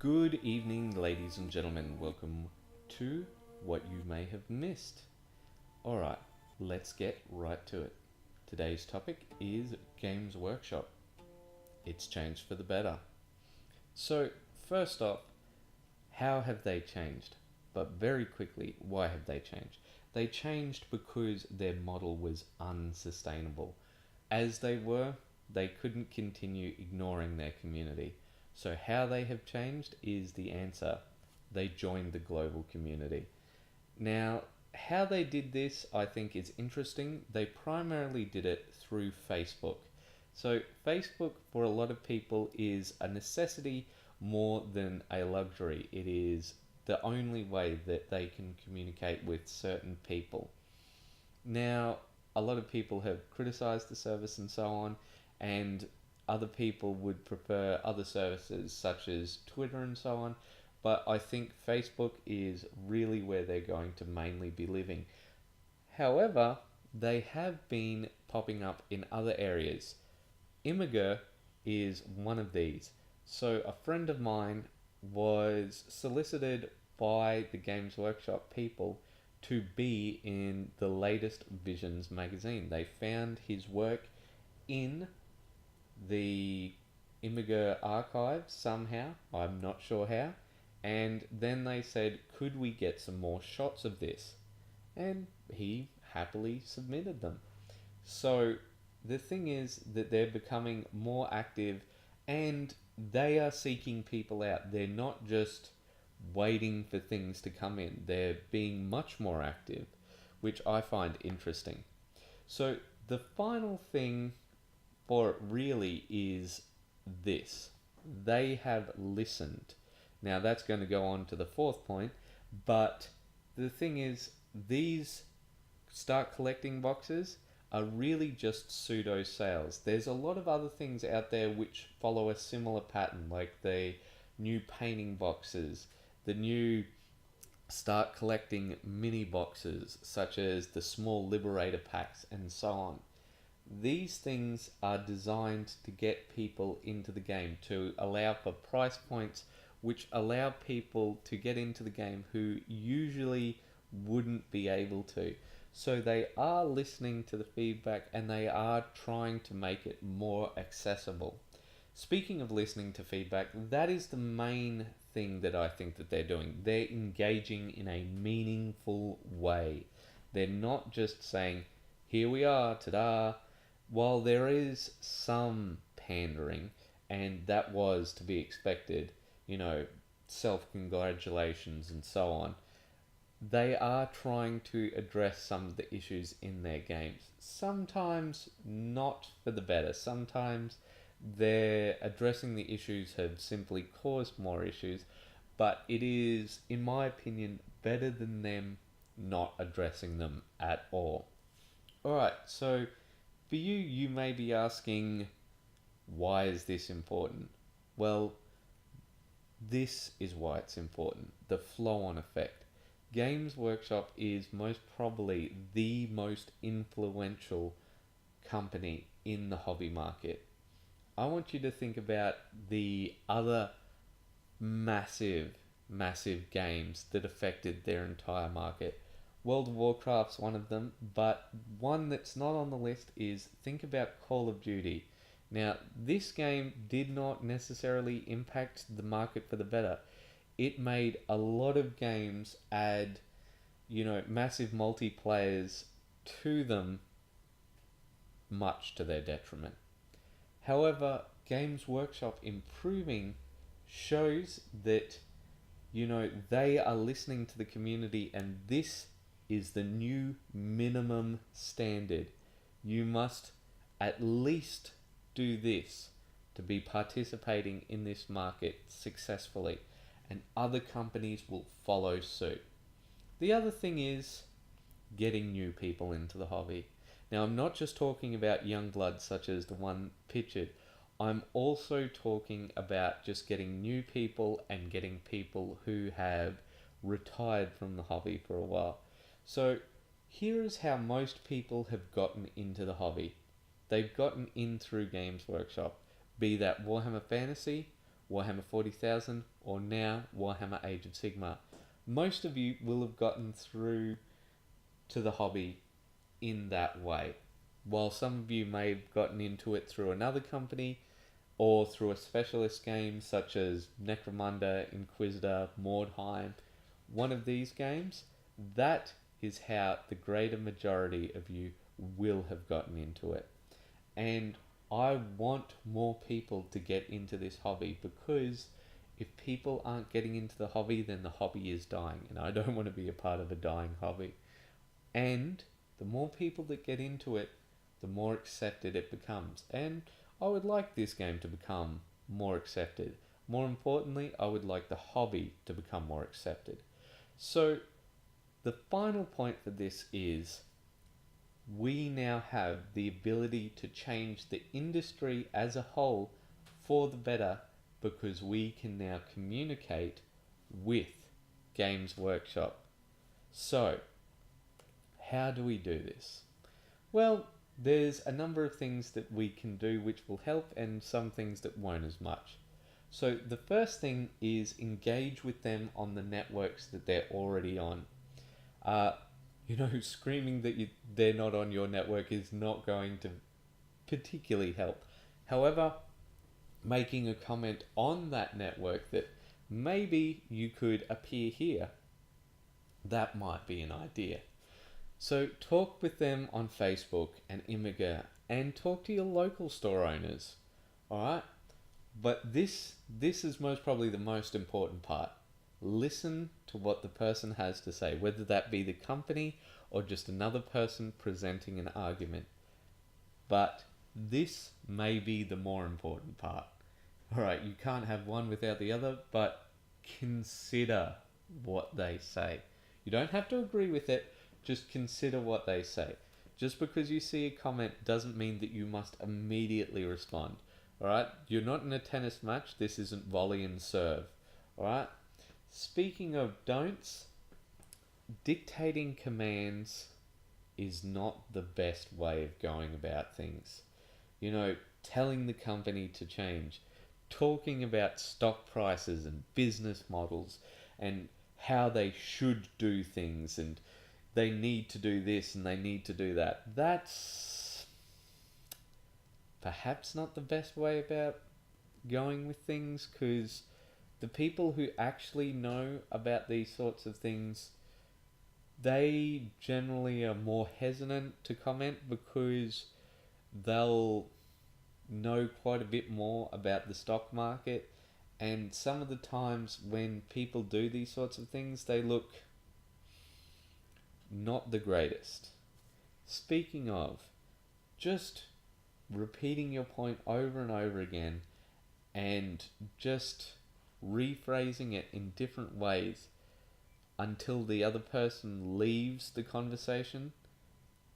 Good evening, ladies and gentlemen. Welcome to What You May Have Missed. Alright, let's get right to it. Today's topic is Games Workshop. It's changed for the better. So, first off, how have they changed? But very quickly, why have they changed? They changed because their model was unsustainable. As they couldn't continue ignoring their community. So how they have changed is the answer. They joined the global community. Now, how they did this, I think, is interesting. They primarily did it through Facebook. So Facebook, for a lot of people, is a necessity more than a luxury. It is the only way that they can communicate with certain people. Now, a lot of people have criticized the service and so on, and other people would prefer other services such as Twitter and so on, but I think Facebook is really where they're going to mainly be living. However, they have been popping up in other areas. Imgur is one of these. So a friend of mine was solicited by the Games Workshop people to be in the latest Visions magazine. They found his work in the Imgur archives somehow, I'm not sure how, and then they said, could we get some more shots of this? And he happily submitted them. So the thing is that they're becoming more active and they are seeking people out. They're not just waiting for things to come in. They're being much more active, which I find interesting. So the final thing for it really is this. They have listened. Now that's going to go on to the fourth point, but the thing is, these start collecting boxes are really just pseudo sales. There's a lot of other things out there which follow a similar pattern, like the new painting boxes, the new start collecting mini boxes, such as the small Liberator packs and so on. These things are designed to get people into the game, to allow for price points which allow people to get into the game who usually wouldn't be able to. So they are listening to the feedback and they are trying to make it more accessible. Speaking of listening to feedback, that is the main thing that I think that they're doing. They're engaging in a meaningful way. They're not just saying, here we are, ta-da. While there is some pandering, and that was to be expected, self-congratulations and so on, they are trying to address some of the issues in their games. Sometimes not for the better. Sometimes they're addressing the issues have simply caused more issues, but it is, in my opinion, better than them not addressing them at all. Alright, so for you, you may be asking, why is this important? Well, this is why it's important. The flow-on effect. Games Workshop is most probably the most influential company in the hobby market. I want you to think about the other massive games that affected their entire market. World of Warcraft's one of them, but one that's not on the list is, think about Call of Duty. Now, this game did not necessarily impact the market for the better. It made a lot of games add, massive multiplayers to them, much to their detriment. However, Games Workshop improving shows that, they are listening to the community, and this is the new minimum standard. You must at least do this to be participating in this market successfully, and other companies will follow suit. The other thing is getting new people into the hobby. Now, I'm not just talking about young blood such as the one pictured. I'm also talking about just getting new people and getting people who have retired from the hobby for a while. So here is how most people have gotten into the hobby. They've gotten in through Games Workshop, be that Warhammer Fantasy, Warhammer 40,000, or now Warhammer Age of Sigmar. Most of you will have gotten through to the hobby in that way, while some of you may have gotten into it through another company or through a specialist game such as Necromunda, Inquisitor, Mordheim, one of these games. That is how the greater majority of you will have gotten into it. And I want more people to get into this hobby, because if people aren't getting into the hobby, then the hobby is dying, and I don't want to be a part of a dying hobby. And the more people that get into it, the more accepted it becomes. And I would like this game to become more accepted. More importantly, I would like the hobby to become more accepted. So the final point for this is, we now have the ability to change the industry as a whole for the better, because we can now communicate with Games Workshop. So, how do we do this? Well, there's a number of things that we can do which will help, and some things that won't as much. So the first thing is engage with them on the networks that they're already on. Screaming that they're not on your network is not going to particularly help. However, making a comment on that network that maybe you could appear here, that might be an idea. So talk with them on Facebook and Imgur, and talk to your local store owners. Alright? But this is most probably the most important part. Listen to what the person has to say, whether that be the company or just another person presenting an argument. But this may be the more important part. Alright, you can't have one without the other, but consider what they say. You don't have to agree with it, just consider what they say. Just because you see a comment doesn't mean that you must immediately respond. Alright, you're not in a tennis match, this isn't volley and serve. Alright, speaking of don'ts, dictating commands is not the best way of going about things. Telling the company to change, talking about stock prices and business models and how they should do things, and they need to do this and they need to do that. That's perhaps not the best way about going with things, because the people who actually know about these sorts of things, they generally are more hesitant to comment, because they'll know quite a bit more about the stock market, and some of the times when people do these sorts of things, they look not the greatest. Speaking of, just repeating your point over and over again, and just rephrasing it in different ways until the other person leaves the conversation,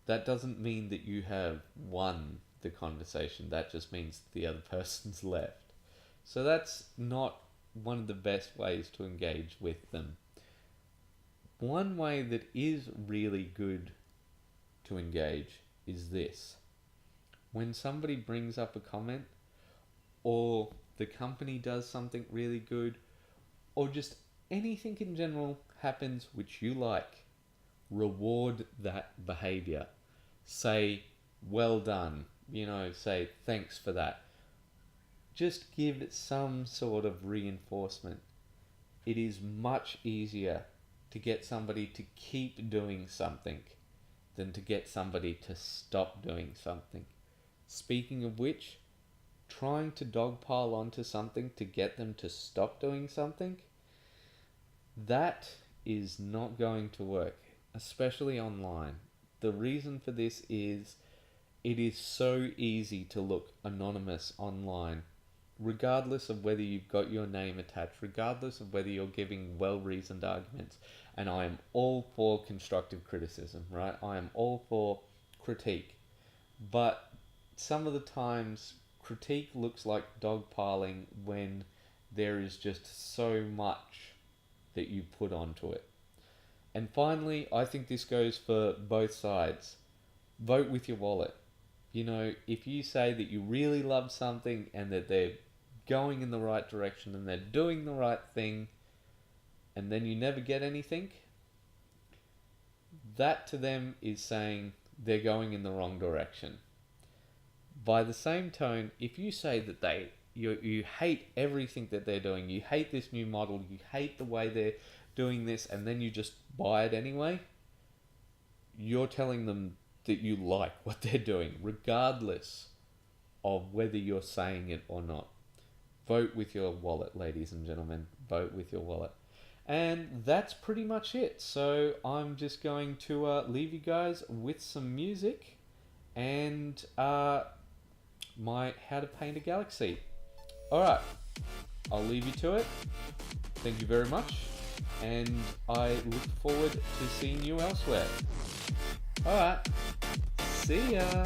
that doesn't mean that you have won the conversation. That just means the other person's left. So that's not one of the best ways to engage with them. One way that is really good to engage is this. When somebody brings up a comment, or the company does something really good, or just anything in general happens which you like, reward that behavior. Say, well done, say thanks for that. Just give it some sort of reinforcement. It is much easier to get somebody to keep doing something than to get somebody to stop doing something. Speaking of which, trying to dogpile onto something to get them to stop doing something, that is not going to work, especially online. The reason for this is it is so easy to look anonymous online, regardless of whether you've got your name attached, regardless of whether you're giving well-reasoned arguments. And I am all for constructive criticism, right? I am all for critique. But some of the times, critique looks like dogpiling when there is just so much that you put onto it. And finally, I think this goes for both sides. Vote with your wallet. If you say that you really love something and that they're going in the right direction and they're doing the right thing, and then you never get anything, that to them is saying they're going in the wrong direction. By the same tone, if you say that you hate everything that they're doing, you hate this new model, you hate the way they're doing this, and then you just buy it anyway, you're telling them that you like what they're doing, regardless of whether you're saying it or not. Vote with your wallet, ladies and gentlemen. Vote with your wallet. And that's pretty much it. So I'm just going to leave you guys with some music and my How to Paint a Galaxy. Alright, I'll leave you to it. Thank you very much, and I look forward to seeing you elsewhere. Alright, see ya!